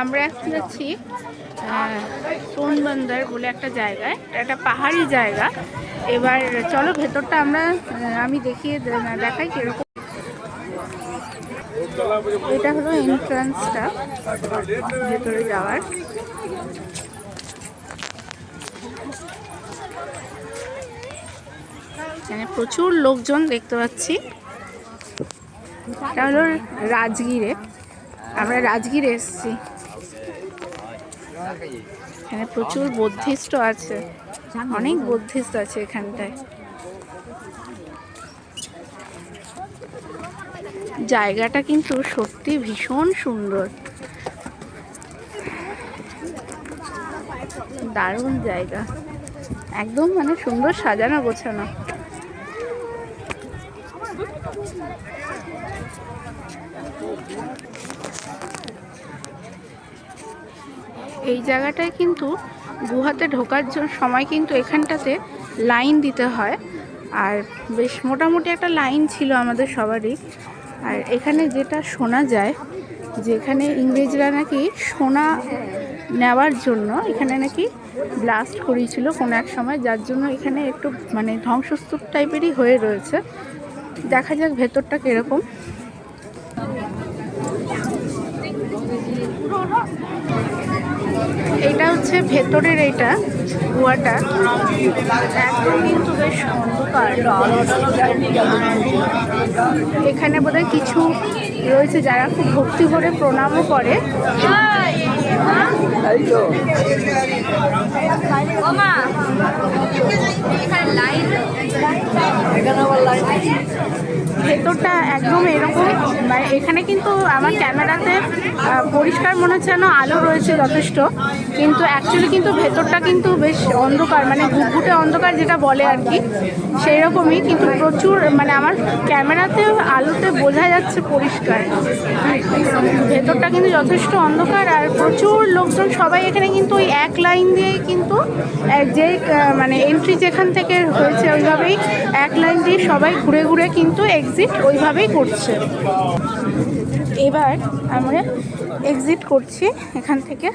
আমরা এখন যাচ্ছি সোনবন্দর বলে একটা জায়গায়, একটা পাহাড়ি জায়গা। এবার চলো ভেতরটা আমি দেখাই কিরকম। এটা হলো এন্ট্রান্সটা ভেতরে যাওয়ার। এখানে প্রচুর লোকজন দেখতে পাচ্ছি। এটা হলো রাজগিরে, আমরা রাজগিরে এসেছি। এখানে প্রচুর বৌদ্ধিস্ট আছে, অনেক বৌদ্ধিস্ট আছে এখানটায়। জায়গাটা কিন্তু সত্যি ভীষণ সুন্দর, দারুণ জায়গা, একদম মানে সুন্দর সাজানো গোছানো। এই জায়গাটায় কিন্তু গুহাতে ঢোকার সময় কিন্তু এখানটাতে লাইন দিতে হয়, আর বেশ মোটামুটি একটা লাইন ছিল আমাদের সবারই। আর এখানে যেটা শোনা যায় যে এখানে ইংরেজরা নাকি সোনা নেওয়ার জন্য এখানে নাকি ব্লাস্ট করিয়েছিল কোনো এক সময়, যার জন্য এখানে একটু মানে ধ্বংসস্তূপ টাইপেরই হয়ে রয়েছে। দেখা যাক ভেতরটা কীরকম। এটা হচ্ছে ভেতরের এইটা গুহাটা, একদম কিন্তু বেশ অন্ধকার। এখানে বোধহয় কিছু রয়েছে যারা খুব ভক্তি ভরে প্রণামও করে। ভেতরটা একদম এরকম, মানে এখানে কিন্তু আমার ক্যামেরাতে পরিষ্কার মনে হচ্ছে যেন আলো রয়েছে যথেষ্ট, কিন্তু অ্যাকচুয়ালি কিন্তু ভেতরটা কিন্তু বেশ অন্ধকার, মানে ঘুটঘুটে অন্ধকার যেটা বলে আর কি, সেই রকমই। কিন্তু প্রচুর মানে আমার ক্যামেরাতে আলোতে বোঝা যাচ্ছে পরিষ্কার, ভেতরটা কিন্তু যথেষ্ট অন্ধকার। আর প্রচুর লোকজন, সবাই এখানে কিন্তু ওই এক লাইন দিয়েই কিন্তু যে মানে এন্ট্রি যেখান থেকে হয়েছে ওইভাবেই এক লাইন দিয়ে সবাই ঘুরে ঘুরে কিন্তু এক্সিট ওইভাবেই করছে। এবার আমরা এক্সিট করছি এখান থেকে।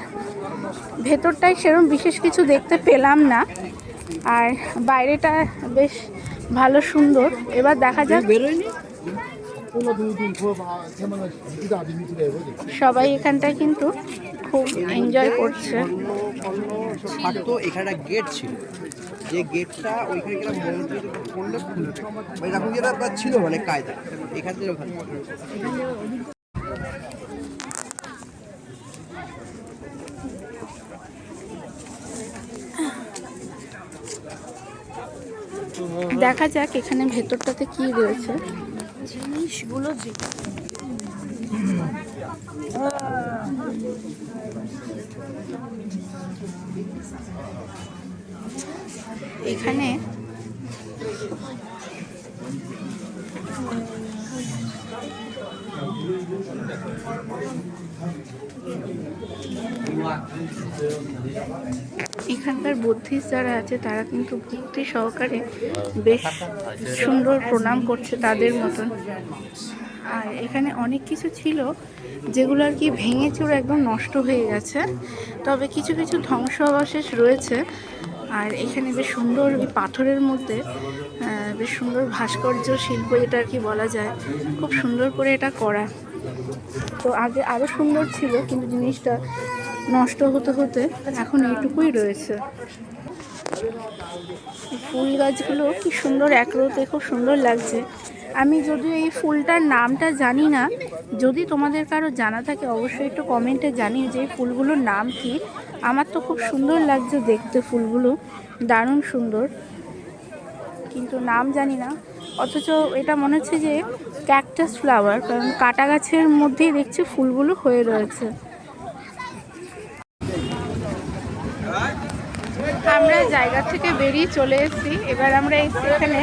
ভেতরটায় সেরকম বিশেষ কিছু দেখতে পেলাম না, আর বাইরেটা বেশ ভালো সুন্দর। এবার দেখা যাক। সবাই এখানটায় কিন্তু খুব এনজয় করছে। এখানে গেট ছিল, যে গেটটা ওইখানে গেলাম মন্দির করলে খুলবে, এরকম যেটা ছিল মানে কায়দা এখান থেকে ওখানে। দেখা যাক এখানে ভেতরটাতে কি রয়েছে জিনিসগুলো। এখানে এখানকার বুদ্ধিস্ট যারা আছে তারা কিন্তু ভক্তি সহকারে বেশ সুন্দর প্রণাম করছে তাদের মতন। আর এখানে অনেক কিছু ছিল যেগুলো আর কি ভেঙে চুরে একদম নষ্ট হয়ে গেছে, তবে কিছু কিছু ধ্বংসাবশেষ রয়েছে। আর এখানে বেশ সুন্দর ওই পাথরের মধ্যে বেশ সুন্দর ভাস্কর্য শিল্প যেটা আর কি বলা যায়, খুব সুন্দর করে এটা করা। তো আগে আরও সুন্দর ছিল, কিন্তু জিনিসটা নষ্ট হতে হতে এখন এইটুকুই রয়েছে। ফুল গাছগুলো কি সুন্দর একরোতে, খুব সুন্দর লাগছে। আমি যদিও এই ফুলটার নামটা জানি না, যদি তোমাদের কারো জানা থাকে অবশ্যই একটু কমেন্টে জানিয়ে যে এই ফুলগুলোর নাম কি। আমার তো খুব সুন্দর লাগছে দেখতে, ফুলগুলো দারুণ সুন্দর, কিন্তু নাম জানি না। অথচ এটা মনে হচ্ছে যে ক্যাকটাস ফ্লাওয়ার, কারণ কাটা গাছের মধ্যেই দেখছি ফুলগুলো হয়ে রয়েছে। আমরা জায়গা থেকে বেরিয়ে চলে এসেছি। এবার আমরা এখানে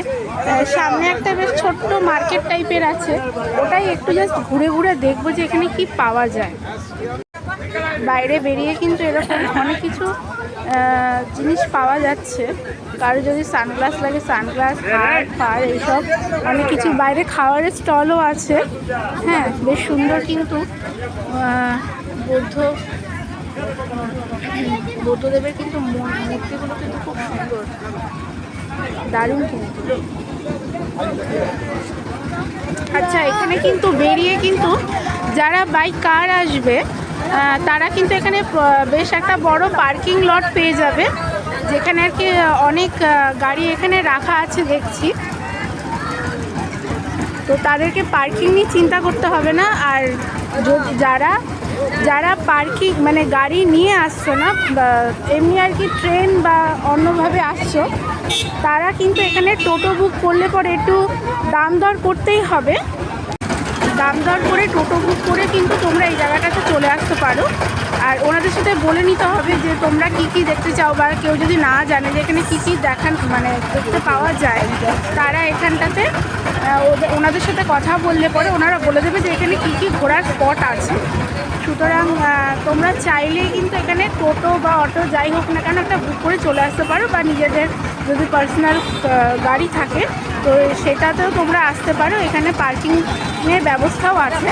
সামনে একটা বেশ ছোট্ট মার্কেট টাইপের আছে, ওটাই একটু জাস্ট ঘুরে ঘুরে দেখবো যে এখানে কি পাওয়া যায়। বাইরে বেরিয়ে কিন্তু এরকম অনেক কিছু জিনিস পাওয়া যাচ্ছে। কারো যদি সানগ্লাস লাগে সানগ্লাস, হার ফার এইসব অনেক কিছু। বাইরে খাওয়ারের স্টলও আছে। হ্যাঁ, বেশ সুন্দর কিন্তু বৌদ্ধ বুদ্ধদেবের কিন্তু মূর্তিগুলো কিন্তু খুব সুন্দর, দারুণ কিন্তু। আচ্ছা, এখানে কিন্তু বেরিয়ে কিন্তু যারা বাইক কার আসবে তারা কিন্তু এখানে বেশ একটা বড় পার্কিং লট পেয়ে যাবে, যেখানে আর কি অনেক গাড়ি এখানে রাখা আছে দেখছি। তো তাদেরকে পার্কিং নিয়ে চিন্তা করতে হবে না। আর যারা পার্কিং মানে গাড়ি নিয়ে আসছো না, বা এমনি আর কি ট্রেন বা অন্যভাবে আসছো, তারা কিন্তু এখানে টোটো বুক করলে পরে একটু দাম দর করতেই হবে। দাম দর করে টোটো বুক করে কিন্তু তোমরা এই জায়গাটাতে চলে আসতে পারো। আর ওনাদের সাথে বলে নিতে হবে যে তোমরা কি কি দেখতে চাও, বা কেউ যদি না জানে যে এখানে কী কী মানে দেখতে পাওয়া যায়, তারা এখানটাতে ওনাদের সাথে কথা বললে পরে ওনারা বলে দেবে যে এখানে কী কী ঘোরার স্পট আছে। সুতরাং তোমরা চাইলেই কিন্তু এখানে টোটো বা অটো যাই হোক না কেন একটা বুক করে চলে আসতে পারো, বা নিজেদের যদি পার্সোনাল গাড়ি থাকে তো সেটাতেও তোমরা আসতে পারো। এখানে পার্কিংয়ের ব্যবস্থাও আছে।